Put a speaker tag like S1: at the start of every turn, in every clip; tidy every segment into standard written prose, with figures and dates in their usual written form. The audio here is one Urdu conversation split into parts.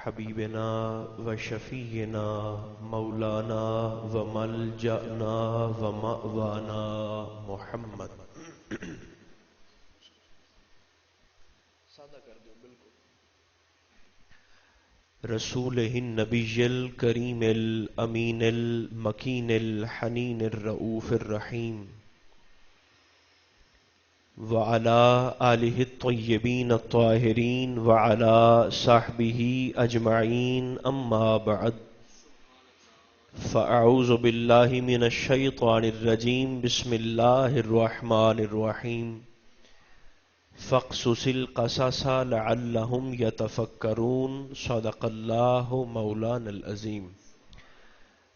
S1: حبیبنا و شفیعنا مولانا و ملجأنا و مأوانا محمد رسولہ النبی الکریم الامین المکین الحنین الرؤوف الرحیم وعلى آلہ الطیبین الطاہرین وعلى صحبہ اجمعین اما بعد فاعوذ باللہ من الشیطان الرجیم بسم اللہ الرحمن الرحیم فاقصص القصص لعلہم یتفکرون صدق اللہ مولانا العظیم۔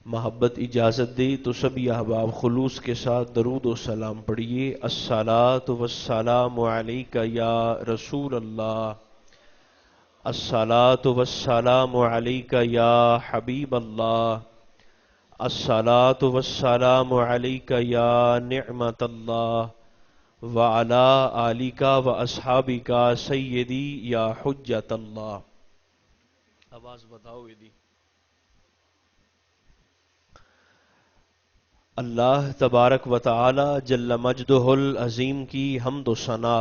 S1: محبت اجازت دے تو سبھی احباب خلوص کے ساتھ درود و سلام پڑھیے۔ الصلاۃ والسلام علیک یا رسول اللہ، الصلاۃ والسلام علیک یا حبیب اللہ، الصلاۃ والسلام علیک یا نعمت اللہ، وعلی آلک و اصحابک سیدی یا حجت اللہ۔ آواز بتاؤ یہ دی۔ اللہ تبارک و تعالی جل مجدہ العظیم کی حمد و ثنا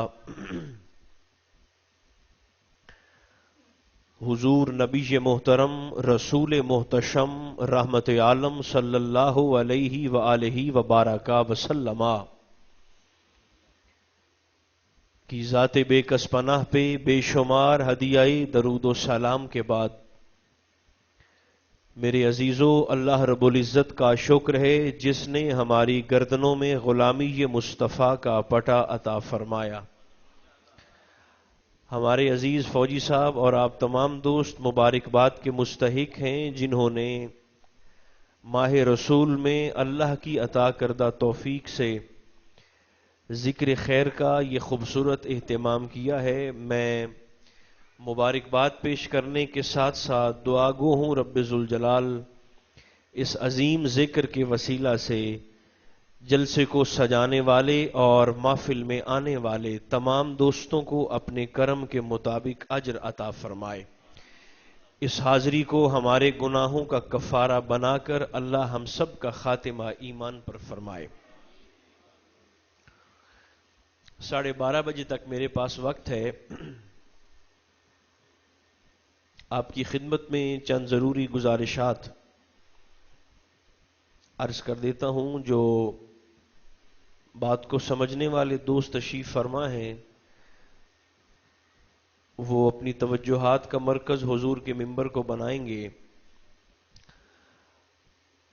S1: حضور نبی محترم رسول محتشم رحمت عالم صلی اللہ علیہ وآلہ وبارک وسلم کی ذات بے کس پناہ پہ بے شمار ہدیہ درود و سلام کے بعد میرے عزیزو، اللہ رب العزت کا شکر ہے جس نے ہماری گردنوں میں غلامی مصطفیٰ کا پٹا عطا فرمایا۔ ہمارے عزیز فوجی صاحب اور آپ تمام دوست مبارکباد کے مستحق ہیں جنہوں نے ماہ رسول میں اللہ کی عطا کردہ توفیق سے ذکر خیر کا یہ خوبصورت اہتمام کیا ہے۔ میں مبارکباد پیش کرنے کے ساتھ ساتھ دعا گو ہوں رب ذوالجلال اس عظیم ذکر کے وسیلہ سے جلسے کو سجانے والے اور محفل میں آنے والے تمام دوستوں کو اپنے کرم کے مطابق اجر عطا فرمائے۔ اس حاضری کو ہمارے گناہوں کا کفارہ بنا کر اللہ ہم سب کا خاتمہ ایمان پر فرمائے۔ 12:30 بجے تک میرے پاس وقت ہے۔ آپ کی خدمت میں چند ضروری گزارشات عرض کر دیتا ہوں۔ جو بات کو سمجھنے والے دوست تشریف فرما ہیں وہ اپنی توجہات کا مرکز حضور کے منبر کو بنائیں گے۔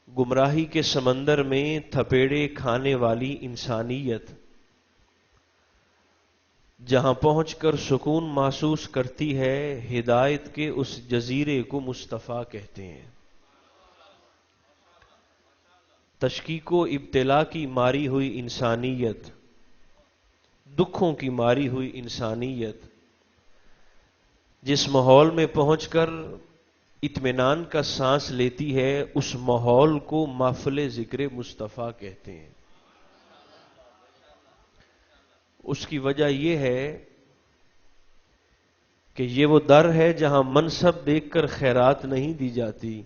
S1: گمراہی کے سمندر میں تھپیڑے کھانے والی انسانیت جہاں پہنچ کر سکون محسوس کرتی ہے، ہدایت کے اس جزیرے کو مصطفیٰ کہتے ہیں۔ تشکیک و ابتلا کی ماری ہوئی انسانیت، دکھوں کی ماری ہوئی انسانیت جس ماحول میں پہنچ کر اطمینان کا سانس لیتی ہے، اس ماحول کو محفل ذکر مصطفیٰ کہتے ہیں۔ اس کی وجہ یہ ہے کہ یہ وہ در ہے جہاں منصب دیکھ کر خیرات نہیں دی جاتی،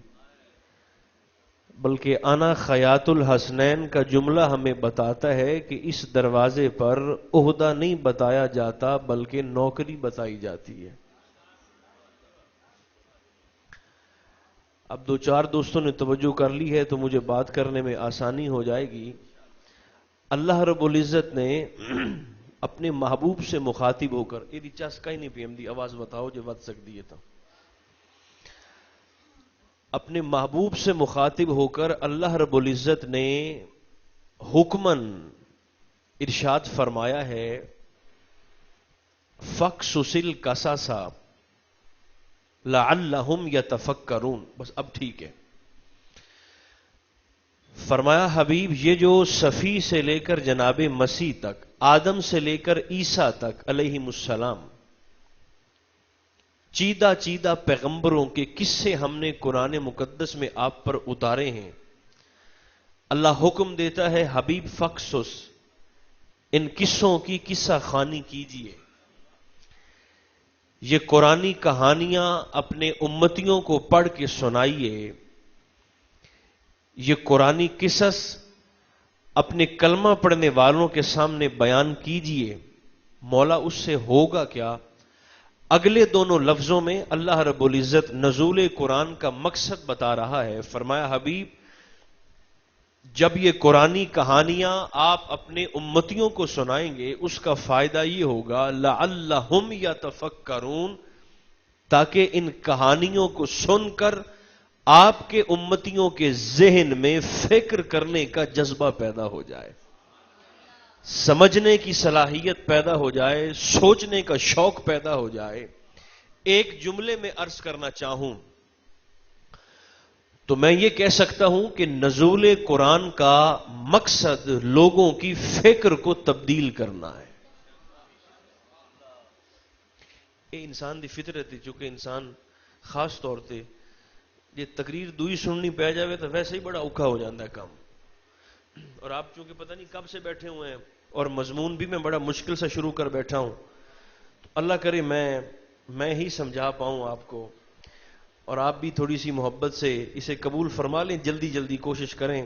S1: بلکہ انا خیات الحسنین کا جملہ ہمیں بتاتا ہے کہ اس دروازے پر عہدہ نہیں بتایا جاتا بلکہ نوکری بتائی جاتی ہے۔ اب 2-4 دوستوں نے توجہ کر لی ہے تو مجھے بات کرنے میں آسانی ہو جائے گی۔ اللہ رب العزت نے اپنے محبوب سے مخاطب ہو کر یہ چس کا ہی نہیں پیم دی، آواز بتاؤ جو بت سکتی ہے تو اپنے محبوب سے مخاطب ہو کر اللہ رب العزت نے حکمن ارشاد فرمایا ہے فَقْصُصِ الْقَصَصَ لَعَلَّهُمْ يَتَفَكَّرُونَ۔ بس اب ٹھیک ہے۔ فرمایا حبیب یہ جو صفی سے لے کر جناب مسیح تک، آدم سے لے کر عیسیٰ تک علیہ السلام، چیدہ چیدہ پیغمبروں کے قصے ہم نے قرآن مقدس میں آپ پر اتارے ہیں۔ اللہ حکم دیتا ہے حبیب فقصص، ان قصوں کی قصہ خوانی کیجئے۔ یہ قرآنی کہانیاں اپنے امتیوں کو پڑھ کے سنائیے، یہ قرآنی قصص اپنے کلمہ پڑھنے والوں کے سامنے بیان کیجئے۔ مولا اس سے ہوگا کیا؟ اگلے دونوں لفظوں میں اللہ رب العزت نزول قرآن کا مقصد بتا رہا ہے۔ فرمایا حبیب جب یہ قرآنی کہانیاں آپ اپنے امتیوں کو سنائیں گے اس کا فائدہ یہ ہوگا لعلہم یتفکرون، تاکہ ان کہانیوں کو سن کر آپ کے امتیوں کے ذہن میں فکر کرنے کا جذبہ پیدا ہو جائے، سمجھنے کی صلاحیت پیدا ہو جائے، سوچنے کا شوق پیدا ہو جائے۔ ایک جملے میں عرض کرنا چاہوں تو میں یہ کہہ سکتا ہوں کہ نزول قرآن کا مقصد لوگوں کی فکر کو تبدیل کرنا ہے۔ یہ انسان دی فطرت ہے، چونکہ انسان خاص طور پہ یہ تقریر دوئی سننی پہ جائے تو ویسے ہی بڑا اوکھا ہو جاتا ہے کام، اور آپ چونکہ پتہ نہیں کب سے بیٹھے ہوئے ہیں اور مضمون بھی میں بڑا مشکل سے شروع کر بیٹھا ہوں، تو اللہ کرے میں ہی سمجھا پاؤں آپ کو، اور آپ بھی تھوڑی سی محبت سے اسے قبول فرما لیں، جلدی جلدی کوشش کریں۔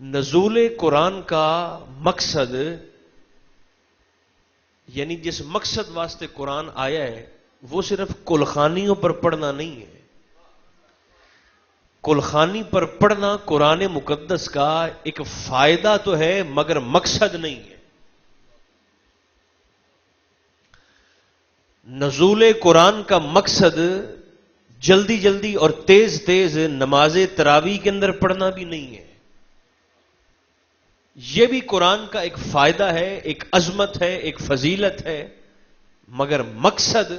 S1: نزول قرآن کا مقصد، یعنی جس مقصد واسطے قرآن آیا ہے وہ صرف کلخانیوں پر پڑھنا نہیں ہے۔ کلخانی پر پڑھنا قرآن مقدس کا ایک فائدہ تو ہے مگر مقصد نہیں ہے۔ نزول قرآن کا مقصد جلدی جلدی اور تیز تیز نماز تراویح کے اندر پڑھنا بھی نہیں ہے۔ یہ بھی قرآن کا ایک فائدہ ہے، ایک عظمت ہے، ایک فضیلت ہے، مگر مقصد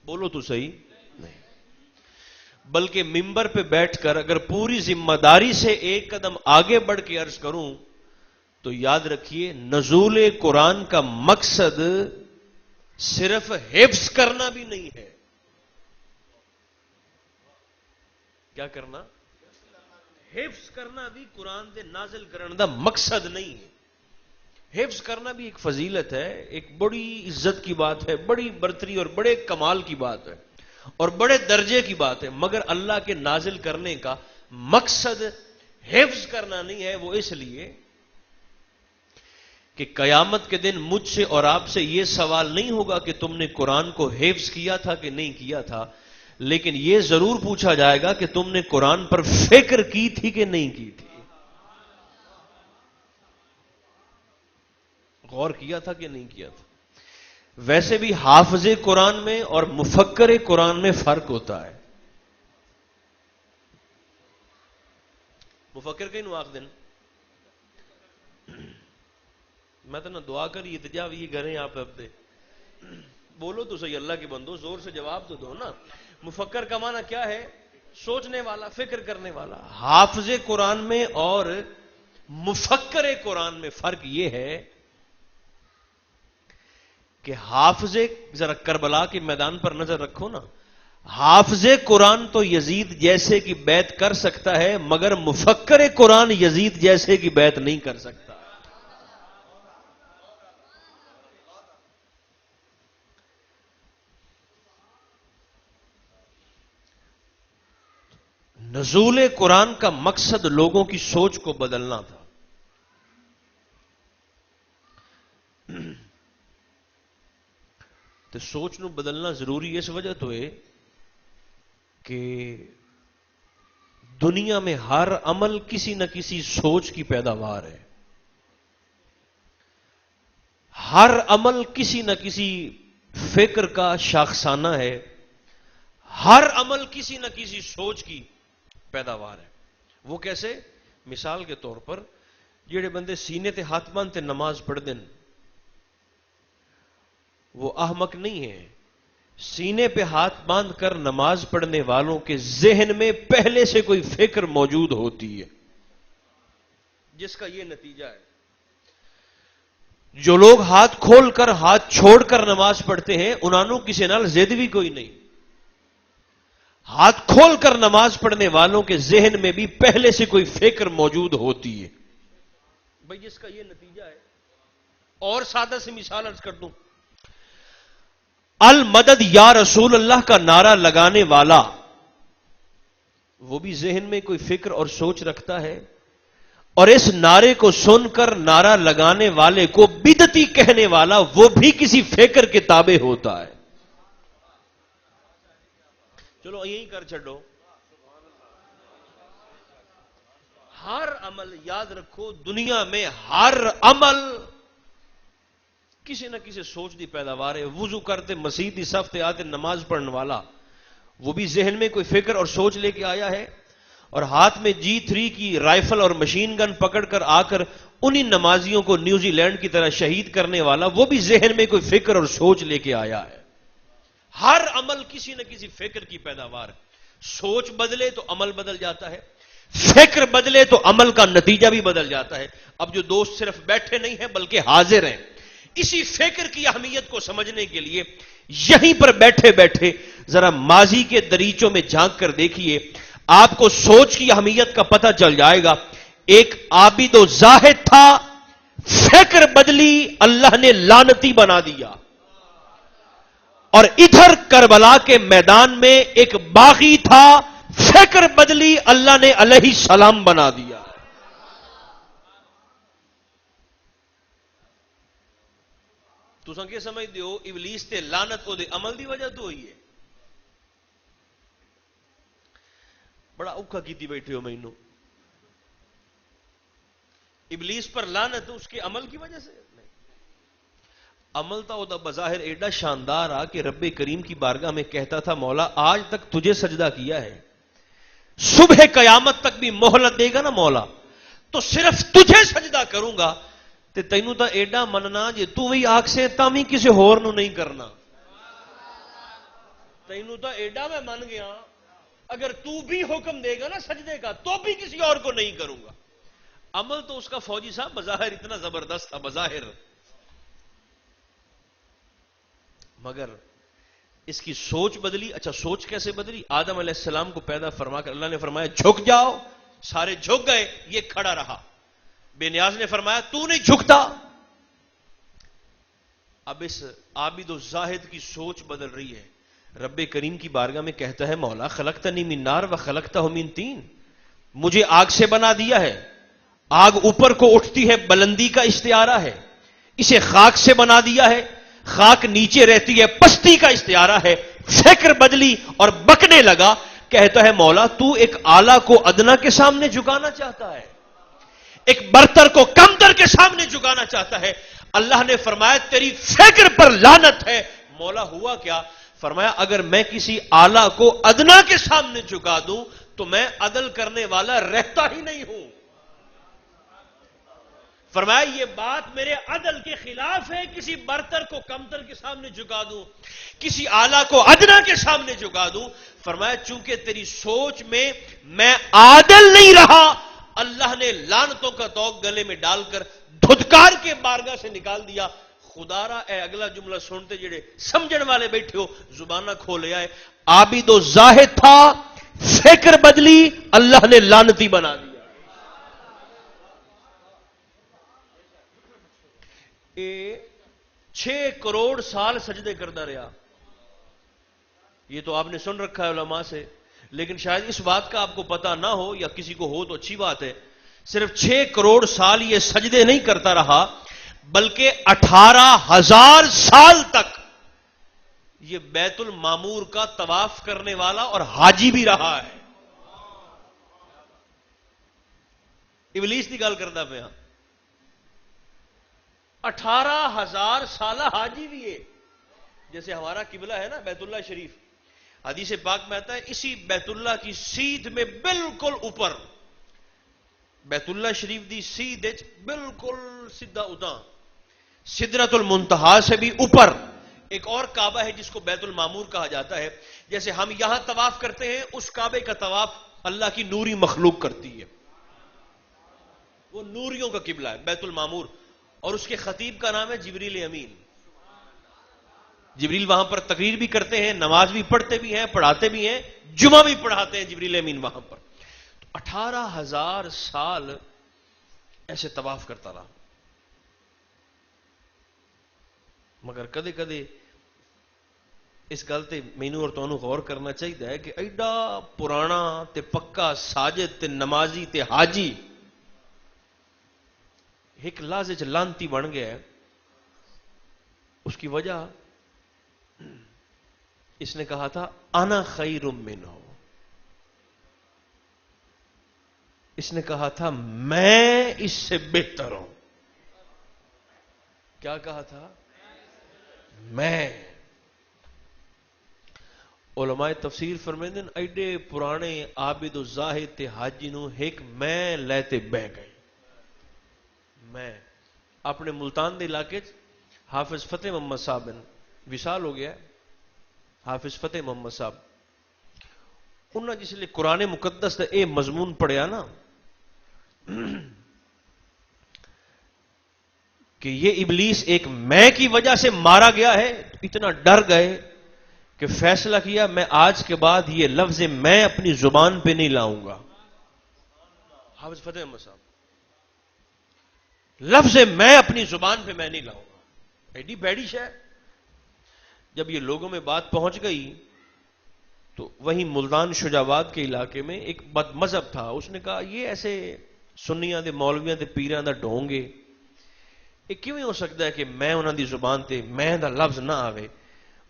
S1: بولو تو صحیح نہیں۔ بلکہ ممبر پہ بیٹھ کر اگر پوری ذمہ داری سے ایک قدم آگے بڑھ کے عرض کروں تو یاد رکھیے نزول قرآن کا مقصد صرف حفظ کرنا بھی نہیں ہے۔ کیا کرنا؟ حفظ کرنا بھی قرآن دے نازل کرنے دا مقصد نہیں ہے۔ حفظ کرنا بھی ایک فضیلت ہے، ایک بڑی عزت کی بات ہے، بڑی برتری اور بڑے کمال کی بات ہے اور بڑے درجے کی بات ہے، مگر اللہ کے نازل کرنے کا مقصد حفظ کرنا نہیں ہے۔ وہ اس لیے کہ قیامت کے دن مجھ سے اور آپ سے یہ سوال نہیں ہوگا کہ تم نے قرآن کو حفظ کیا تھا کہ نہیں کیا تھا، لیکن یہ ضرور پوچھا جائے گا کہ تم نے قرآن پر فکر کی تھی کہ نہیں کی تھی، غور کیا تھا کہ نہیں کیا تھا۔ ویسے بھی حافظ قرآن میں اور مفکر قرآن میں فرق ہوتا ہے۔ مفکر کہیں نواق دن میں تو نہ دعا کر التجا بھی کریں آپ اپنے بولو تو صحیح، اللہ کے بندو زور سے جواب تو دو نا۔ مفکر کا معنی کیا ہے؟ سوچنے والا، فکر کرنے والا۔ حافظ قرآن میں اور مفکر قرآن میں فرق یہ ہے کہ حافظ، ذرا کربلا کے میدان پر نظر رکھو نا، حافظ قرآن تو یزید جیسے کی بیعت کر سکتا ہے مگر مفکر قرآن یزید جیسے کی بیعت نہیں کر سکتا۔ نزول قرآن کا مقصد لوگوں کی سوچ کو بدلنا تھا۔ تو سوچ نو بدلنا ضروری اس وجہ تو ہے کہ دنیا میں ہر عمل کسی نہ کسی سوچ کی پیداوار ہے، ہر عمل کسی نہ کسی فکر کا شاخسانہ ہے، ہر عمل کسی نہ کسی سوچ کی پیداوار ہے۔ وہ کیسے؟ مثال کے طور پر جڑے بندے سینے تے ہاتھ باندھتے نماز پڑھ دیں وہ احمق نہیں ہے۔ سینے پہ ہاتھ باندھ کر نماز پڑھنے والوں کے ذہن میں پہلے سے کوئی فکر موجود ہوتی ہے، جس کا یہ نتیجہ ہے جو لوگ ہاتھ کھول کر ہاتھ چھوڑ کر نماز پڑھتے ہیں انہوں کسی نال ضد بھی کوئی نہیں۔ ہاتھ کھول کر نماز پڑھنے والوں کے ذہن میں بھی پہلے سے کوئی فکر موجود ہوتی ہے بھائی، جس کا یہ نتیجہ ہے۔ اور سادہ سی مثال عرض کر دوں، المدد یا رسول اللہ کا نعرہ لگانے والا وہ بھی ذہن میں کوئی فکر اور سوچ رکھتا ہے، اور اس نعرے کو سن کر نعرہ لگانے والے کو بدعتی کہنے والا وہ بھی کسی فکر کے تابع ہوتا ہے۔ چلو یہی کر چھڑو، ہر عمل یاد رکھو، دنیا میں ہر عمل کسی نہ کسی سوچ دی پیداوار ہے۔ وضو کرتے مسجد دی صف تے آتے نماز پڑھنے والا وہ بھی ذہن میں کوئی فکر اور سوچ لے کے آیا ہے، اور ہاتھ میں G3 کی رائفل اور مشین گن پکڑ کر آ کر انہی نمازیوں کو نیوزی لینڈ کی طرح شہید کرنے والا وہ بھی ذہن میں کوئی فکر اور سوچ لے کے آیا ہے۔ ہر عمل کسی نہ کسی فکر کی پیداوار ہے۔ سوچ بدلے تو عمل بدل جاتا ہے، فکر بدلے تو عمل کا نتیجہ بھی بدل جاتا ہے۔ اب جو دوست صرف بیٹھے نہیں ہیں بلکہ حاضر ہیں، اسی فکر کی اہمیت کو سمجھنے کے لیے یہیں پر بیٹھے بیٹھے ذرا ماضی کے دریچوں میں جھانک کر دیکھیے، آپ کو سوچ کی اہمیت کا پتہ چل جائے گا۔ ایک عابد و زاہد تھا، فکر بدلی اللہ نے لعنتی بنا دیا، اور ادھر کربلا کے میدان میں ایک باغی تھا، فکر بدلی اللہ نے علیہ السلام بنا دیا۔ تو سنکے سمجھ دیو ابلیس تے لعنت او دے عمل دی وجہ تو ہوئی ہے۔ بڑا اوکھا کیتی بیٹھے ہو مینوں، ابلیس پر لعنت اس کے عمل کی وجہ سے نہیں، عمل تا او دا بظاہر ایڈا شاندار آ کہ رب کریم کی بارگاہ میں کہتا تھا مولا آج تک تجھے سجدہ کیا ہے، صبح قیامت تک بھی مہلت دے گا نا مولا تو صرف تجھے سجدہ کروں گا، تے تینوں تا ایڈا مننا جے تو وہی آنکھ سے تامی کسی ہور نو نہیں کرنا، تینوں تا ایڈا میں من گیا اگر تو بھی حکم دے گا نا سجدے کا تو بھی کسی اور کو نہیں کروں گا۔ عمل تو اس کا فوجی صاحب بظاہر اتنا زبردست تھا، بظاہر، مگر اس کی سوچ بدلی۔ اچھا سوچ کیسے بدلی؟ آدم علیہ السلام کو پیدا فرما کر اللہ نے فرمایا جھک جاؤ، سارے جھک گئے، یہ کھڑا رہا۔ بے نیاز نے فرمایا تو نہیں جھکتا۔ اب اس عابد و زاہد کی سوچ بدل رہی ہے، رب کریم کی بارگاہ میں کہتا ہے مولا خلقتنی من نار و خلقتہ من طین، مجھے آگ سے بنا دیا ہے، آگ اوپر کو اٹھتی ہے، بلندی کا استعارہ ہے، اسے خاک سے بنا دیا ہے، خاک نیچے رہتی ہے، پستی کا استعارہ ہے۔ فکر بدلی اور بکنے لگا، کہتا ہے مولا تو ایک اعلیٰ کو ادنا کے سامنے جھکانا چاہتا ہے، ایک برتر کو کمتر کے سامنے جھکانا چاہتا ہے۔ اللہ نے فرمایا تیری فکر پر لعنت ہے۔ مولا ہوا کیا؟ فرمایا اگر میں کسی اعلیٰ کو ادنا کے سامنے جھکا دوں تو میں عدل کرنے والا رہتا ہی نہیں ہوں۔ فرمایا یہ بات میرے عدل کے خلاف ہے، کسی برتر کو کمتر کے سامنے جھکا دوں، کسی اعلیٰ کو ادنا کے سامنے جھکا دوں۔ فرمایا چونکہ تیری سوچ میں عادل نہیں رہا، اللہ نے لعنتوں کا توق گلے میں ڈال کر دھتکار کے بارگاہ سے نکال دیا۔ خدا را اے اگلا جملہ سنتے جڑے سمجھن والے بیٹھے ہو زبانہ کھولے آئے، عابد و زاہد تھا، فکر بدلی اللہ نے لعنتی بنا دیا۔ 6 کروڑ سال سجدے کرتا رہا، یہ تو آپ نے سن رکھا ہے علماء سے، لیکن شاید اس بات کا آپ کو پتا نہ ہو یا کسی کو ہو تو اچھی بات ہے، صرف 6 کروڑ سال یہ سجدے نہیں کرتا رہا بلکہ 18,000 سال تک یہ بیت المعمور کا طواف کرنے والا اور حاجی بھی رہا ہے۔ ابلیس کی گل کرتا پیا، 18,000 سالہ حاجی بھی ہے۔ جیسے ہمارا قبلہ ہے نا بیت اللہ شریف، حدیث پاک میں آتا ہے اسی بیت اللہ کی سیدھ میں بالکل اوپر، بیت اللہ شریف دی سیدھ بالکل سیدھا اداں سدرۃ المنتہا سے بھی اوپر ایک اور کعبہ ہے جس کو بیت المعمور کہا جاتا ہے۔ جیسے ہم یہاں طواف کرتے ہیں، اس کعبے کا طواف اللہ کی نوری مخلوق کرتی ہے، وہ نوریوں کا قبلہ ہے بیت المعمور، اور اس کے خطیب کا نام ہے جبریل امین۔ جبریل وہاں پر تقریر بھی کرتے ہیں، نماز بھی پڑھتے بھی ہیں، پڑھاتے بھی ہیں، جمعہ بھی پڑھاتے ہیں جبریل امین وہاں پر۔ 18,000 سال ایسے طواف کرتا رہا، مگر کدے کدے اس گل تے مینوں اور تانوں غور کرنا چاہیے کہ ایڈا پرانا تے پکا ساجد تے نمازی تے حاجی ایک لحظے چ لانتی بن گیا ہے. اس کی وجہ اس نے کہا تھا انا خیر منہ. اس نے کہا تھا میں اس سے بہتر ہوں. کیا کہا تھا؟ میں. علماء تفسیر فرمیندے ایڈے پرانے عابد و زاہد تے حاجی نو ایک میں لیتے بہ گئے. میں اپنے ملتان دے علاقے حافظ فتح محمد صاحب وصال ہو گیا. حافظ فتح محمد صاحب انہاں جس لئے قرآن مقدس دا اے مضمون پڑھیا نا کہ یہ ابلیس ایک میں کی وجہ سے مارا گیا ہے، اتنا ڈر گئے کہ فیصلہ کیا میں آج کے بعد یہ لفظ میں اپنی زبان پہ نہیں لاؤں گا. حافظ فتح محمد صاحب لفظ میں اپنی زبان پہ میں نہیں لاؤں گا. ایڈی بیڑی شے. جب یہ لوگوں میں بات پہنچ گئی تو وہیں ملتان شجاعت کے علاقے میں ایک بد مذہب تھا. اس نے کہا یہ ایسے سنیاں دے مولویاں دے پیراں دا ڈھونگے یہ کیوں ہو سکتا ہے کہ میں انہاں دی زبان تے میں دا لفظ نہ آوے.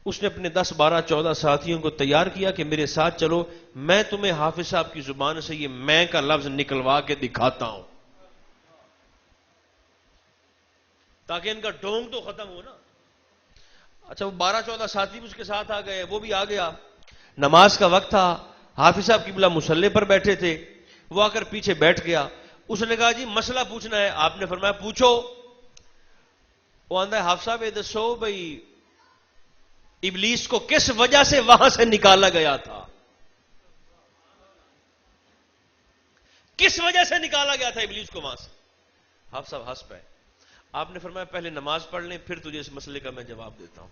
S1: اس نے اپنے 10 12 14 ساتھیوں کو تیار کیا کہ میرے ساتھ چلو، میں تمہیں حافظ صاحب کی زبان سے یہ میں کا لفظ نکلوا کے دکھاتا ہوں تاکہ ان کا ڈھونگ تو ختم ہو نا. اچھا وہ 12 14 ساتھی بھی اس کے ساتھ آ گئے. وہ بھی آ گیا. نماز کا وقت تھا. حافظ صاحب قبلہ مصلی پر بیٹھے تھے. وہ آ کر پیچھے بیٹھ گیا. اس نے کہا جی مسئلہ پوچھنا ہے. آپ نے فرمایا پوچھو. وہ آندہ ہے حافظ صاحب یہ دسو بھئی ابلیس کو کس وجہ سے وہاں سے نکالا گیا تھا؟ کس وجہ سے نکالا گیا تھا ابلیس کو وہاں سے؟ حافظ صاحب ہنس پے. آپ نے فرمایا پہلے نماز پڑھ لیں پھر تجھے اس مسئلے کا میں جواب دیتا ہوں.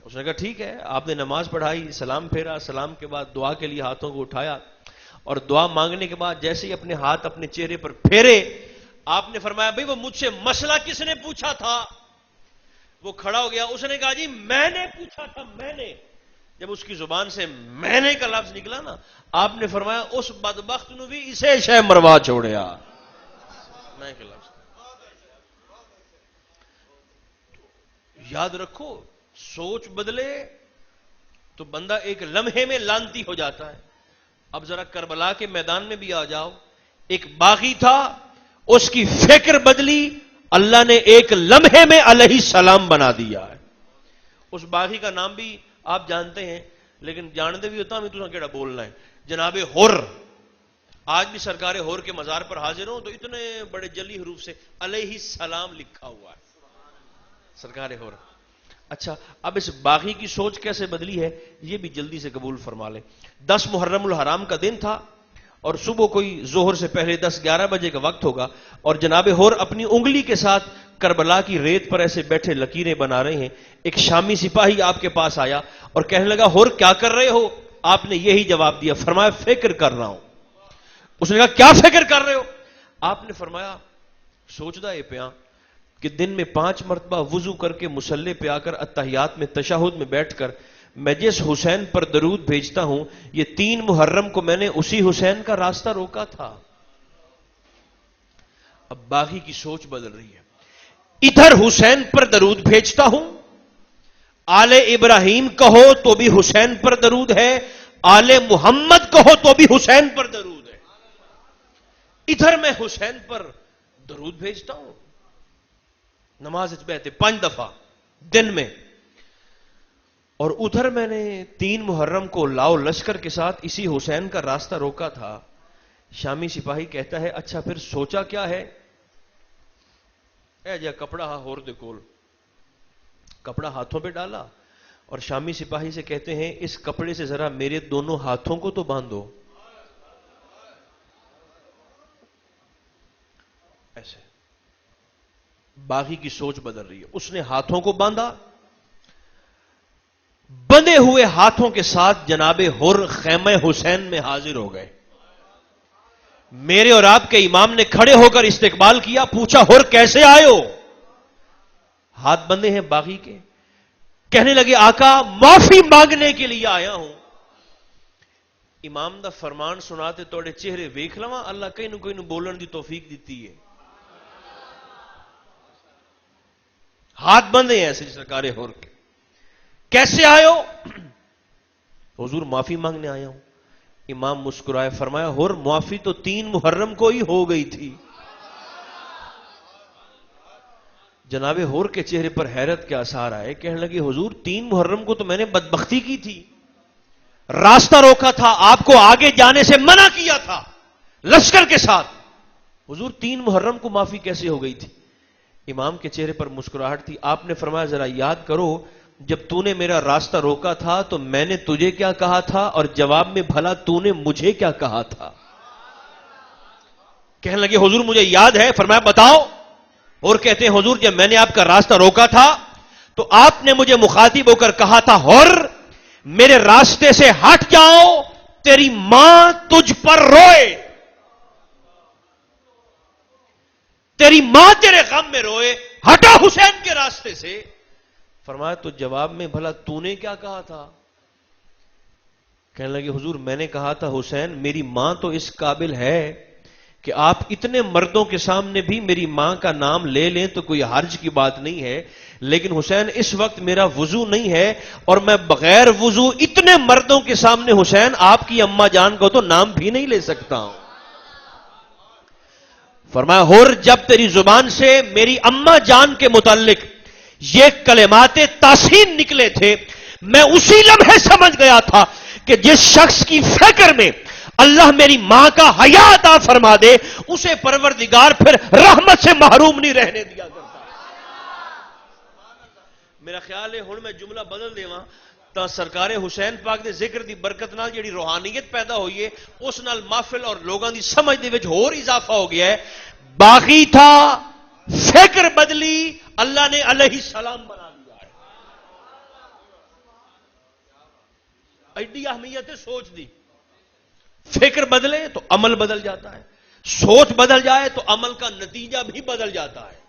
S1: اس نے کہا ٹھیک ہے. آپ نے نماز پڑھائی، سلام پھیرا، سلام کے بعد دعا کے لیے ہاتھوں کو اٹھایا اور دعا مانگنے کے بعد جیسے ہی اپنے ہاتھ اپنے چہرے پر پھیرے آپ نے فرمایا بھئی وہ مجھ سے مسئلہ کس نے پوچھا تھا؟ وہ کھڑا ہو گیا. اس نے کہا جی میں نے پوچھا تھا. میں نے. جب اس کی زبان سے میں نے کا لفظ نکلا نا آپ نے فرمایا اس بدبخت نو بھی اسے شے مروا چھوڑیا. میں کا لفظ یاد رکھو سوچ بدلے تو بندہ ایک لمحے میں لانتی ہو جاتا ہے. اب ذرا کربلا کے میدان میں بھی آ جاؤ. ایک باغی تھا اس کی فکر بدلی، اللہ نے ایک لمحے میں علیہ السلام بنا دیا ہے. اس باغی کا نام بھی آپ جانتے ہیں لیکن جانتے بھی ہوتا ہمیں تو کیڑا بولنا ہے. جناب ہر. آج بھی سرکار ہور کے مزار پر حاضر ہوں تو اتنے بڑے جلی حروف سے علیہ السلام لکھا ہوا ہے سرکار ہور. اچھا اب اس باغی کی سوچ کیسے بدلی ہے یہ بھی جلدی سے قبول فرما لیں. 10 محرم الحرام کا دن تھا اور صبح کوئی ظہر سے پہلے 10-11 بجے کا وقت ہوگا اور جناب ہور اپنی انگلی کے ساتھ کربلا کی ریت پر ایسے بیٹھے لکیریں بنا رہے ہیں. ایک شامی سپاہی آپ کے پاس آیا اور کہنے لگا ہور کیا کر رہے ہو؟ آپ نے یہی جواب دیا. فرمایا فکر کر رہا ہوں. اس نے کہا کیا فکر کر رہے ہو؟ آپ نے فرمایا سوچدا اے پیاں کہ دن میں 5 مرتبہ وضو کر کے مصلی پہ آ کر اتحیات میں تشہد میں بیٹھ کر میں جس حسین پر درود بھیجتا ہوں یہ 3 محرم کو میں نے اسی حسین کا راستہ روکا تھا. اب باغی کی سوچ بدل رہی ہے. ادھر حسین پر درود بھیجتا ہوں، آل ابراہیم کہو تو بھی حسین پر درود ہے، آل محمد کہو تو بھی حسین پر درود ہے. ادھر میں حسین پر درود بھیجتا ہوں نماز بیٹھے 5 دفعہ دن میں، اور ادھر میں نے 3 محرم کو لاؤ لشکر کے ساتھ اسی حسین کا راستہ روکا تھا. شامی سپاہی کہتا ہے اچھا پھر سوچا کیا ہے؟ اے جا کپڑا ہور دے کول. کپڑا ہاتھوں پہ ڈالا اور شامی سپاہی سے کہتے ہیں اس کپڑے سے ذرا میرے دونوں ہاتھوں کو تو باندھو. ایسے باغی کی سوچ بدل رہی ہے. اس نے ہاتھوں کو باندھا. بندے ہوئے ہاتھوں کے ساتھ جناب ہر خیمہ حسین میں حاضر ہو گئے. میرے اور آپ کے امام نے کھڑے ہو کر استقبال کیا. پوچھا ہر کیسے آئے ہو؟ ہاتھ بندے ہیں باغی کے. کہنے لگے آقا معافی مانگنے کے لیے آیا ہوں. امام دا فرمان سناتے توڑے چہرے ویکھ لواں اللہ کہیں نو کوئی نو بولن دی توفیق دیتی ہے. ہاتھ بندے ہیں ایسے سرکار ہور کے. کیسے آئے ہو؟ حضور معافی مانگنے آیا ہوں. امام مسکرائے فرمایا ہور معافی تو 3 محرم کو ہی ہو گئی تھی. جناب ہور کے چہرے پر حیرت کے آثار آئے. کہنے لگے حضور 3 محرم کو تو میں نے بدبختی کی تھی, راستہ روکا تھا, آپ کو آگے جانے سے منع کیا تھا لشکر کے ساتھ. حضور 3 محرم کو معافی کیسے ہو گئی تھی؟ امام کے چہرے پر مسکراہٹ تھی. آپ نے فرمایا ذرا یاد کرو جب تو نے میرا راستہ روکا تھا تو میں نے تجھے کیا کہا تھا اور جواب میں بھلا تو نے مجھے کیا کہا تھا؟ کہنے لگے حضور مجھے یاد ہے. فرمایا بتاؤ. اور کہتے ہیں حضور جب میں نے آپ کا راستہ روکا تھا تو آپ نے مجھے مخاطب ہو کر کہا تھا ہور میرے راستے سے ہٹ جاؤ تیری ماں تجھ پر روئے, تیری ماں تیرے غم میں روئے, ہٹا حسین کے راستے سے. فرمایا تو جواب میں بھلا تو نے کیا کہا تھا؟ کہنے لگے حضور میں نے کہا تھا حسین میری ماں تو اس قابل ہے کہ آپ اتنے مردوں کے سامنے بھی میری ماں کا نام لے لیں تو کوئی حرج کی بات نہیں ہے, لیکن حسین اس وقت میرا وضو نہیں ہے اور میں بغیر وضو اتنے مردوں کے سامنے حسین آپ کی اماں جان کو تو نام بھی نہیں لے سکتا ہوں. فرمایا ہور جب تیری زبان سے میری اماں جان کے متعلق یہ کلمات تحسین نکلے تھے میں اسی لمحے سمجھ گیا تھا کہ جس شخص کی فکر میں اللہ میری ماں کا حیا عطا فرما دے اسے پروردگار پھر رحمت سے محروم نہیں رہنے دیا کرتا. میرا خیال ہے ہن میں جملہ بدل دیواں تا سرکار حسین پاک دے ذکر دی برکت نال جڑی روحانیت پیدا ہوئی ہے اس نال محفل اور لوگاں دی سمجھ دے وچ ہور اضافہ ہو گیا ہے. باقی تھا فکر بدلی اللہ نے علیہ السلام بنا دیا ہے. ایڈی اہمیت ہے سوچ دی. فکر بدلے تو عمل بدل جاتا ہے, سوچ بدل جائے تو عمل کا نتیجہ بھی بدل جاتا ہے.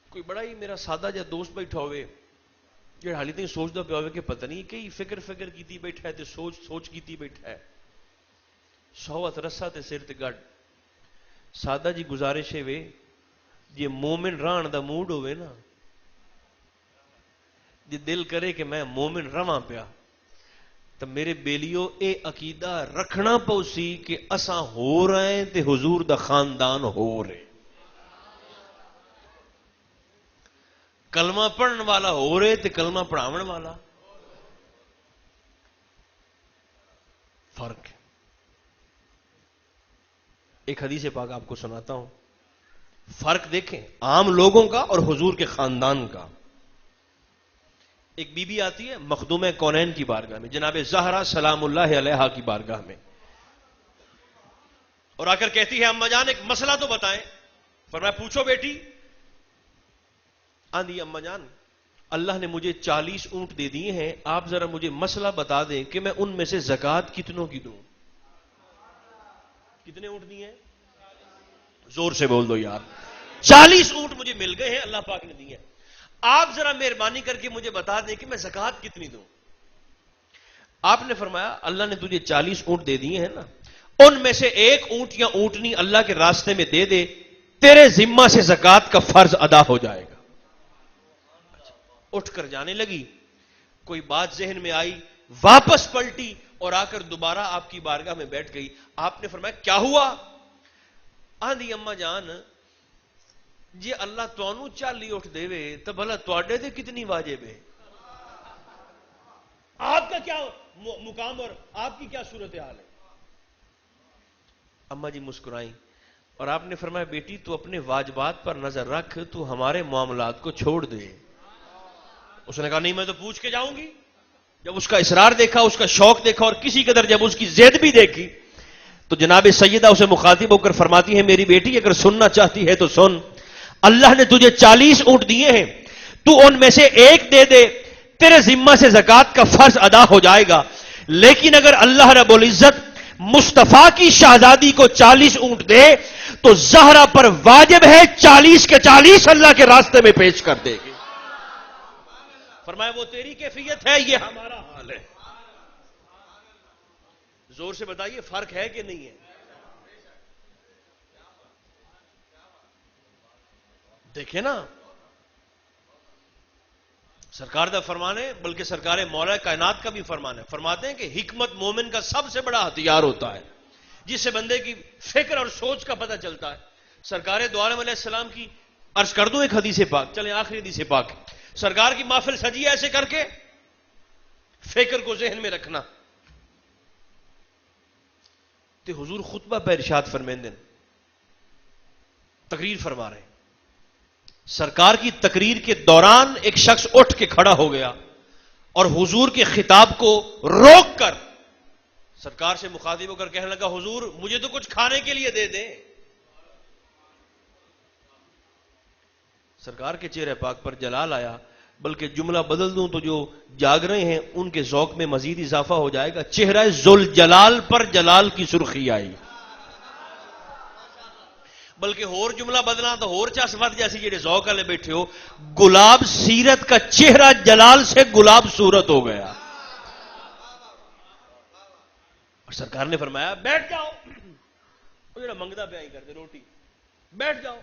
S1: کوئی بڑا ہی میرا سادہ جا دوست بیٹھا ہوئے جڑا حالی تھی سوچتا پیا ہوئے کہ پتہ نہیں کہ فکر کیتی بیٹھا ہے تے سوچ کیتی بیٹھا ہے. 100 رسا تے سر تے گڑ. سادہ جی گزارش ہے وے جی مومن رہن دا موڈ ہوئے نا, جی دل کرے کہ میں مومن رواں پیا تو میرے بیلیو اے عقیدہ رکھنا پوسی کہ اساں ہو رہے ہیں تے حضور دا خاندان ہو رہے. کلمہ پڑھن والا ہو رہے تے کلمہ پڑھاون والا فرق ہے. ایک حدیث پاک آپ کو سناتا ہوں, فرق دیکھیں عام لوگوں کا اور حضور کے خاندان کا. ایک بی بی آتی ہے مخدوم کونین کی بارگاہ میں, جناب زہرا سلام اللہ علیہا کی بارگاہ میں, اور آ کر کہتی ہے اماں جان ایک مسئلہ تو بتائیں. فرمایا پوچھو بیٹی. آندھی اماں جان اللہ نے مجھے 40 اونٹ دے دیے ہیں, آپ ذرا مجھے مسئلہ بتا دیں کہ میں ان میں سے زکوٰۃ کتنوں کی دوں. کتنے اونٹ دیے ہیں؟ زور سے بول دو یار. 40 اونٹ مجھے مل گئے ہیں, اللہ پاک نے دیے ہیں. آپ ذرا مہربانی کر کے مجھے بتا دیں کہ میں زکوٰۃ کتنی دوں. آپ نے فرمایا اللہ نے تجھے 40 اونٹ دے دیے ہیں نا, ان میں سے ایک اونٹ یا اونٹنی اللہ کے راستے میں دے دے, تیرے ذمہ سے زکوٰۃ کا فرض ادا ہو جائے گا. اٹھ کر جانے لگی. کوئی بات ذہن میں آئی, واپس پلٹی اور آ کر دوبارہ آپ کی بارگاہ میں بیٹھ گئی. آپ نے فرمایا کیا ہوا؟ آندھی اماں جان جی اللہ تانوں 40 اٹھ دے وے تو بھلا تواڈے تے کتنی واجب ہے؟ آپ کا کیا مقام اور آپ کی کیا صورتحال ہے؟ اماں جی مسکرائیں اور آپ نے فرمایا بیٹی تو اپنے واجبات پر نظر رکھ, تو ہمارے معاملات کو چھوڑ دے. اس نے کہا نہیں میں تو پوچھ کے جاؤں گی. جب اس کا اصرار دیکھا, اس کا شوق دیکھا اور کسی قدر جب اس کی ضد بھی دیکھی تو جناب سیدہ اسے مخاطب ہو کر فرماتی ہے میری بیٹی اگر سننا چاہتی ہے تو سن, اللہ نے تجھے 40 اونٹ دیے ہیں, تو ان میں سے ایک دے دے, تیرے ذمہ سے زکوٰۃ کا فرض ادا ہو جائے گا. لیکن اگر اللہ رب العزت مصطفیٰ کی شہزادی کو 40 اونٹ دے تو زہرا پر واجب ہے 40 کے 40 اللہ کے راستے میں پیش کر دے گی. فرمایا وہ تیری کیفیت ہے، یہ ہمارا حال ہے۔ زور سے بتائیے فرق ہے کہ نہیں ہے؟ دیکھیں نا، سرکار دا فرمان ہے، بلکہ سرکار مولا کائنات کا بھی فرمان ہے، فرماتے ہیں کہ حکمت مومن کا سب سے بڑا ہتھیار ہوتا ہے، جس سے بندے کی فکر اور سوچ کا پتہ چلتا ہے۔ سرکار دو عالم علیہ السلام کی عرض کر دوں ایک حدیث پاک، چلیں آخری حدیث پاک۔ سرکار کی محفل سجی ایسے کر کے، فکر کو ذہن میں رکھنا تے حضور خطبہ پہ ارشاد فرمیندن، تقریر فرما رہے ہیں۔ سرکار کی تقریر کے دوران ایک شخص اٹھ کے کھڑا ہو گیا اور حضور کے خطاب کو روک کر سرکار سے مخاطب ہو کر کہنے لگا، حضور مجھے تو کچھ کھانے کے لیے دے دیں۔ سرکار کے چہرے پاک پر جلال آیا، بلکہ جملہ بدل دوں تو جو جاگ رہے ہیں ان کے ذوق میں مزید اضافہ ہو جائے گا، چہرہ ذوالجلال پر جلال کی سرخی آئی۔ بلکہ اور جملہ بدلنا تو اور چسمت جیسی جڑے ذوق والے بیٹھے ہو، گلاب سیرت کا چہرہ جلال سے گلاب صورت ہو گیا۔ اور سرکار نے فرمایا بیٹھ جاؤ، وہ جڑا منگتا پیا ہی کرتے روٹی، بیٹھ جاؤ۔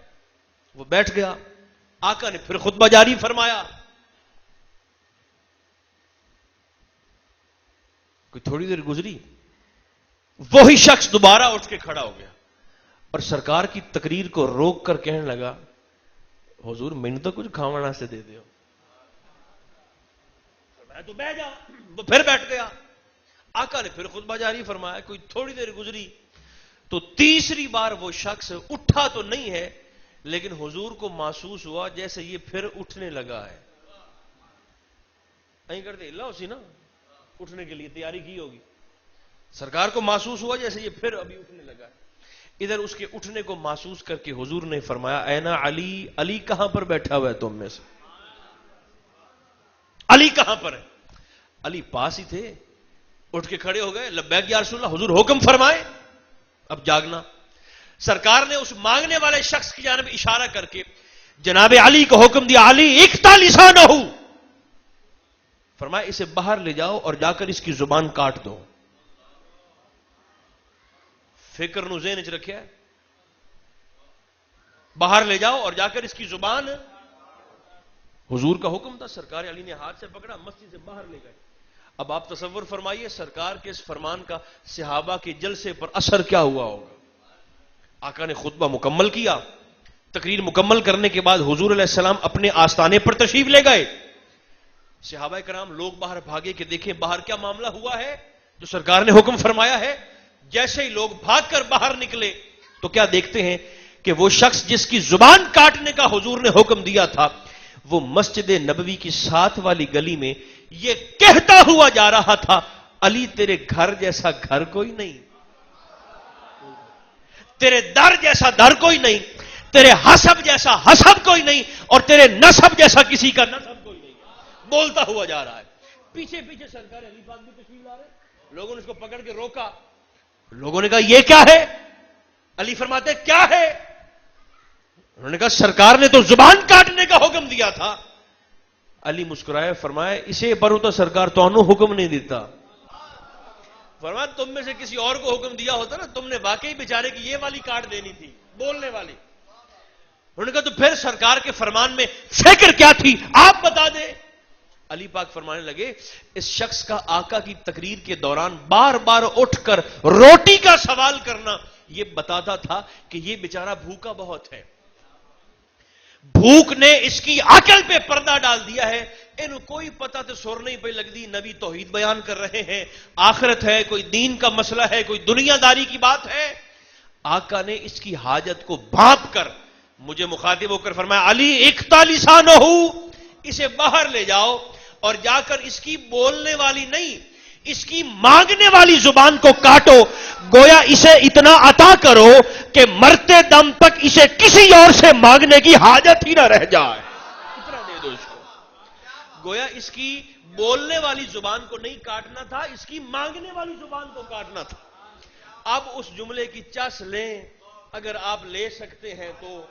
S1: وہ بیٹھ گیا۔ آقا نے پھر خطبہ جاری فرمایا۔ کوئی تھوڑی دیر گزری، وہی شخص دوبارہ اٹھ کے کھڑا ہو گیا اور سرکار کی تقریر کو روک کر کہنے لگا، حضور میں تو کچھ کھانا سے دے دیو۔ میں تو بیٹھ جا۔ وہ پھر بیٹھ گیا۔ آقا نے پھر خطبہ جاری فرمایا۔ کوئی تھوڑی دیر گزری تو تیسری بار وہ شخص اٹھا تو نہیں ہے، لیکن حضور کو محسوس ہوا جیسے یہ پھر اٹھنے لگا ہے۔ نہیں کرتے اللہ اسی نا، اٹھنے کے لیے تیاری کی ہوگی۔ سرکار کو محسوس ہوا جیسے یہ پھر ابھی اٹھنے لگا ہے۔ ادھر اس کے اٹھنے کو محسوس کر کے حضور نے فرمایا، اینا علی، علی کہاں پر بیٹھا ہوا ہے تم میں سے؟ علی کہاں پر ہے؟ علی پاس ہی تھے، اٹھ کے کھڑے ہو گئے، لبیک یا رسول اللہ، حضور حکم فرمائے۔ اب جاگنا۔ سرکار نے اس مانگنے والے شخص کی جانب اشارہ کر کے جناب علی کو حکم دیا، علی اقطع لسانہ، فرمایا اسے باہر لے جاؤ اور جا کر اس کی زبان کاٹ دو۔ فکر نو ذہن وچ رکھیا، باہر لے جاؤ اور جا کر اس کی زبان۔ حضور کا حکم تھا، سرکار علی نے ہاتھ سے پکڑا، مسجد سے باہر لے گئے۔ اب آپ تصور فرمائیے سرکار کے اس فرمان کا صحابہ کے جلسے پر اثر کیا ہوا ہوگا۔ آقا نے خطبہ مکمل کیا۔ تقریر مکمل کرنے کے بعد حضور علیہ السلام اپنے آستانے پر تشریف لے گئے۔ صحابہ کرام لوگ باہر بھاگے کہ دیکھیں باہر کیا معاملہ ہوا ہے جو سرکار نے حکم فرمایا ہے۔ جیسے ہی لوگ بھاگ کر باہر نکلے تو کیا دیکھتے ہیں کہ وہ شخص جس کی زبان کاٹنے کا حضور نے حکم دیا تھا، وہ مسجد نبوی کی ساتھ والی گلی میں یہ کہتا ہوا جا رہا تھا، علی تیرے گھر جیسا گھر کوئی نہیں، تیرے در جیسا در کوئی نہیں، تیرے حسب جیسا حسب کوئی نہیں، اور تیرے نسب جیسا کسی کا نسب کوئی نہیں۔ بولتا ہوا جا رہا ہے۔ پیچھے پیچھے سرکار علی پاک بھی تشریف لا رہے، لوگوں نے اس کو پکڑ کے روکا۔ لوگوں نے کہا یہ کیا ہے؟ علی فرماتے کیا ہے؟ انہوں نے کہا سرکار نے تو زبان کاٹنے کا حکم دیا تھا۔ علی مسکرائے، فرمایا اسے پر تو سرکار تو حکم نہیں دیتا۔ فرمایا تم میں سے کسی اور کو حکم دیا ہوتا نا، تم نے واقعی بیچارے کی یہ والی کاٹ دینی تھی، بولنے والی۔ انہوں نے کہا تو پھر سرکار کے فرمان میں فکر کیا تھی آپ بتا دیں۔ علی پاک فرمانے لگے، اس شخص کا آقا کی تقریر کے دوران بار بار اٹھ کر روٹی کا سوال کرنا یہ بتاتا تھا کہ یہ بیچارہ بھوکا بہت ہے، بھوک نے اس کی عقل پہ پردہ ڈال دیا ہے، انہوں کوئی پتہ تو سر نہیں پہ لگ دی، نبی توحید بیان کر رہے ہیں، آخرت ہے، کوئی دین کا مسئلہ ہے، کوئی دنیا داری کی بات ہے۔ آقا نے اس کی حاجت کو بھانپ کر مجھے مخاطب ہو کر فرمایا، علی اقطع لسانہ، اسے باہر لے جاؤ اور جا کر اس کی بولنے والی نہیں، اس کی مانگنے والی زبان کو کاٹو، گویا اسے اتنا عطا کرو کہ مرتے دم تک اسے کسی اور سے مانگنے کی حاجت ہی نہ رہ جائے۔ اتنا دے دو اس کو۔ گویا اس کی بولنے والی زبان کو نہیں کاٹنا تھا، اس کی مانگنے والی زبان کو کاٹنا تھا۔ اب اس جملے کی چس لیں، اگر آپ لے سکتے ہیں تو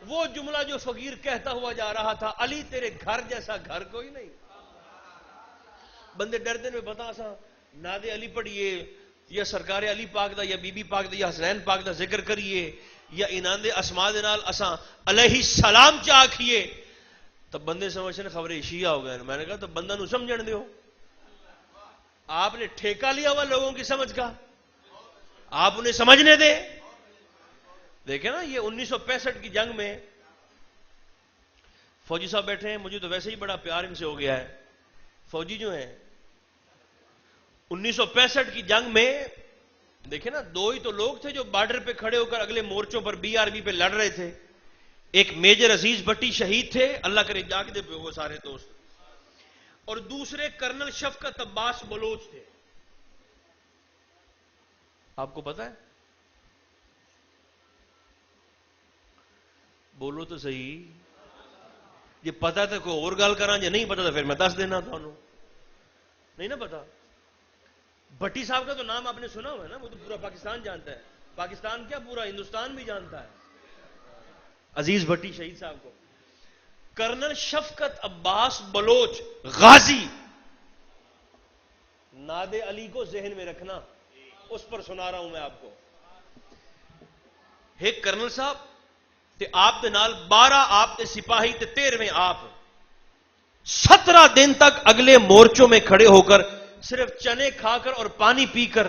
S1: وہ جملہ جو فقیر کہتا ہوا جا رہا تھا، علی تیرے گھر جیسا گھر کوئی نہیں، بندے ڈردے میں پتا سا ناد علی پڑھیے یا سرکار علی پاک دا یا بی بی پاک دا یا حسنین پاک دا ذکر کریے یا انہاں دے اسماء دے نال اساں علیہ السلام چا آکھیے تب بندے سمجھنے خبریں شیعہ ہو گئے. میں نے کہا تو بندہ نو سمجھن دیو. آپ نے ٹھیکہ لیا ہوا لوگوں کی سمجھ کا, آپ انہیں سمجھنے دے. دیکھیں نا یہ 1965 کی جنگ میں فوجی صاحب بیٹھے ہیں, مجھے تو ویسے ہی بڑا پیار ان سے ہو گیا ہے. فوجی جو ہیں 1965 کی جنگ میں دیکھیں نا دو ہی تو لوگ تھے جو بارڈر پہ کھڑے ہو کر اگلے مورچوں پر بی آر بی پہ لڑ رہے تھے. ایک میجر عزیز بٹی شہید تھے, اللہ کرے جاگ دے پہ وہ سارے دوست, اور دوسرے کرنل شفقت عباس بلوچ تھے. آپ کو پتا ہے؟ بولو تو صحیح. یہ پتا تھا کوئی اور گل کرا, یہ نہیں پتا تھا پھر میں دس دینا تھا. نہیں نا پتا. بٹی صاحب کا تو نام آپ نے سنا ہوا ہے نا, وہ تو پورا پاکستان جانتا ہے. پاکستان کیا پورا ہندوستان بھی جانتا ہے عزیز بٹی شہید صاحب کو. کرنل شفقت عباس بلوچ غازی, ناد علی کو ذہن میں رکھنا, اس پر سنا رہا ہوں میں آپ کو. ایک کرنل صاحب تے آپ دے نال 12 آپ دے سپاہی تے 13ویں آپ 17 دن تک اگلے مورچوں میں کھڑے ہو کر صرف چنے کھا کر اور پانی پی کر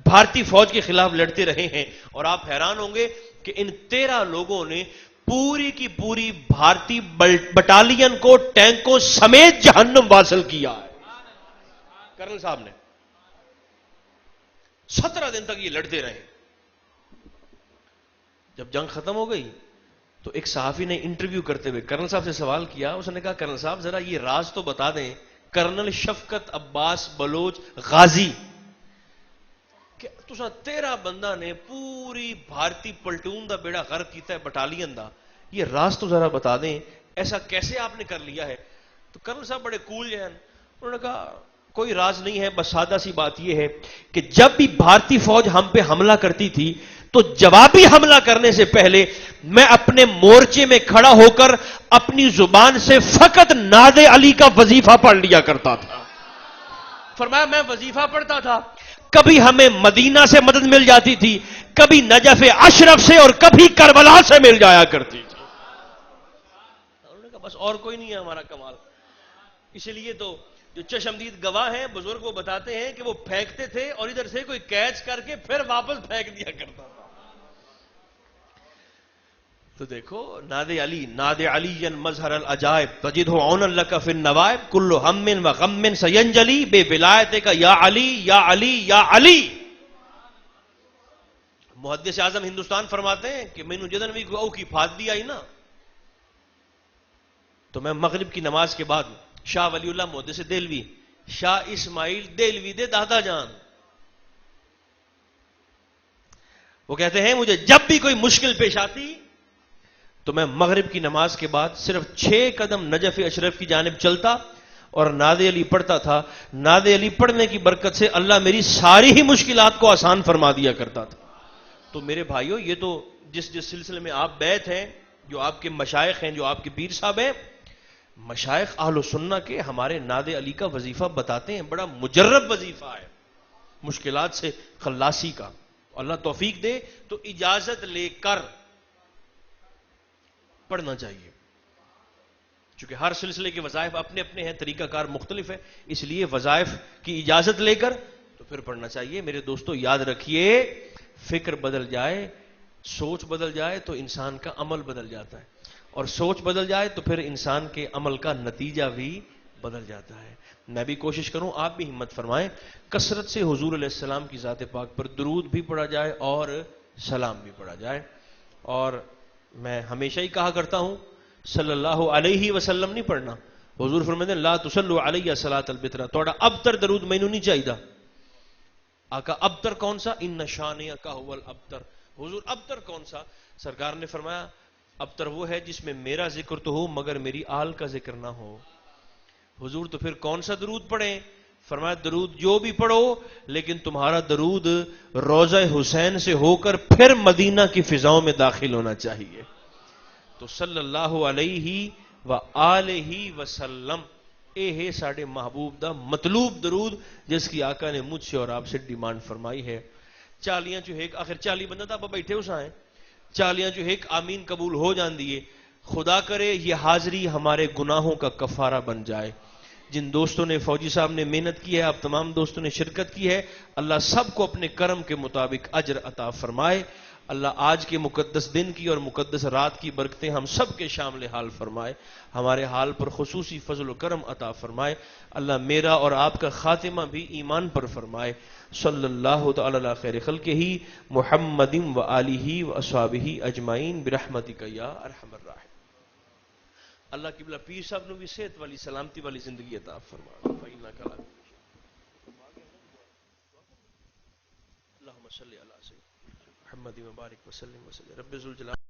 S1: بھارتی فوج کے خلاف لڑتے رہے ہیں. اور آپ حیران ہوں گے کہ ان 13 لوگوں نے پوری کی پوری بھارتی بٹالین کو ٹینکوں سمیت جہنم واصل کیا ہے. کرنل صاحب نے 17 دن تک یہ لڑتے رہے. جب جنگ ختم ہو گئی تو ایک صحافی نے انٹرویو کرتے ہوئے کرنل صاحب سے سوال کیا. اس نے کہا کرنل صاحب ذرا یہ راز تو بتا دیں, کرنل شفقت عباس بلوچ غازی کہ تساں 13 بندہ نے پوری بھارتی پلٹون دا بیڑا غرق کیتا ہے بٹالین دا, یہ راز تو ذرا بتا دیں ایسا کیسے آپ نے کر لیا ہے. تو کرنل صاحب بڑے کول ہیں, انہوں نے کہا کوئی راز نہیں ہے, بس سادہ سی بات یہ ہے کہ جب بھی بھارتی فوج ہم پہ حملہ کرتی تھی تو جوابی حملہ کرنے سے پہلے میں اپنے مورچے میں کھڑا ہو کر اپنی زبان سے فقط ناد علی کا وظیفہ پڑھ لیا کرتا تھا. فرمایا میں وظیفہ پڑھتا تھا, کبھی ہمیں مدینہ سے مدد مل جاتی تھی, کبھی نجف اشرف سے, اور کبھی کربلا سے مل جایا کرتی تھی. انہوں نے کہا بس اور کوئی نہیں ہے ہمارا کمال. اس لیے تو جو چشمدید گواہ ہیں بزرگ وہ بتاتے ہیں کہ وہ پھینکتے تھے اور ادھر سے کوئی کیچ کر کے پھر واپس پھینک دیا کرتا تھا. تو دیکھو ناد علی مظہر العجائب تجدہ عونا لک فی النوائب کل ہم و غم سینجلی بے ولایت کا یا علی یا علی یا علی. محدث اعظم ہندوستان فرماتے ہیں کہ مینوں جدن بھی او کی پھادی آئی نا تو میں مغرب کی نماز کے بعد شاہ ولی اللہ محدث دہلوی, شاہ اسماعیل دہلوی دے دادا جان, وہ کہتے ہیں مجھے جب بھی کوئی مشکل پیش آتی تو میں مغرب کی نماز کے بعد صرف 6 قدم نجف اشرف کی جانب چلتا اور ناد علی پڑھتا تھا. ناد علی پڑھنے کی برکت سے اللہ میری ساری ہی مشکلات کو آسان فرما دیا کرتا تھا. تو میرے بھائیوں یہ تو جس سلسلے میں آپ بیعت ہیں, جو آپ کے مشائخ ہیں, جو آپ کے پیر صاحب ہیں, مشائخ اہل سنہ کے ہمارے ناد علی کا وظیفہ بتاتے ہیں. بڑا مجرب وظیفہ ہے, مشکلات سے خلاصی کا. اللہ توفیق دے تو اجازت لے کر پڑھنا چاہیے, چونکہ ہر سلسلے کے وظائف اپنے اپنے ہیں, طریقہ کار مختلف ہے, اس لیے وظائف کی اجازت لے کر تو پھر پڑھنا چاہیے. میرے دوستو یاد رکھیے, فکر بدل جائے, سوچ بدل جائے تو انسان کا عمل بدل جاتا ہے, اور سوچ بدل جائے تو پھر انسان کے عمل کا نتیجہ بھی بدل جاتا ہے. میں بھی کوشش کروں, آپ بھی ہمت فرمائیں, کثرت سے حضور علیہ السلام کی ذات پاک پر درود بھی پڑھا جائے اور سلام بھی پڑھا جائے. اور میں ہمیشہ ہی کہا کرتا ہوں صلی اللہ علیہ وسلم نہیں پڑھنا. حضور فرماتے ہیں لا تصلوا علیہ صلاۃ البترا, توڑا ابتر درود مینوں نہیں چاہیے. آقا ابتر کون سا؟ ان شانئک هو الابتر. حضور ابتر کون سا؟ سرکار نے فرمایا ابتر وہ ہے جس میں میرا ذکر تو ہو مگر میری آل کا ذکر نہ ہو. حضور تو پھر کون سا درود پڑھیں؟ فرمایا درود جو بھی پڑھو لیکن تمہارا درود روضہ حسین سے ہو کر پھر مدینہ کی فضاؤں میں داخل ہونا چاہیے. تو صلی اللہ علیہ وآلہ وسلم اے ہے ساڑے محبوب دا مطلوب درود جس کی آقا نے مجھ سے اور آپ سے ڈیمانڈ فرمائی ہے. چالیاں جو ایک آخر 40 بندہ تھا آپ بیٹھے اس آئیں چالیاں جو ایک آمین قبول ہو جان دیے. خدا کرے یہ حاضری ہمارے گناہوں کا کفارہ بن جائے. جن دوستوں نے فوجی صاحب نے محنت کی ہے آپ تمام دوستوں نے شرکت کی ہے اللہ سب کو اپنے کرم کے مطابق اجر عطا فرمائے. اللہ آج کے مقدس دن کی اور مقدس رات کی برکتیں ہم سب کے شامل حال فرمائے. ہمارے حال پر خصوصی فضل و کرم عطا فرمائے. اللہ میرا اور آپ کا خاتمہ بھی ایمان پر فرمائے. صلی اللہ تعالی علی خیر خلقہ محمد و آلہ و اصحابہ اجمعین برحمتک یا ارحم الراحمین. اللہ قبلہ پیر صاحب نے بھی صحت والی سلامتی والی زندگی عطا فرما. فإنک علی اللہم صلی علی سیدنا محمد و بارک وسلم رب ذوالجلال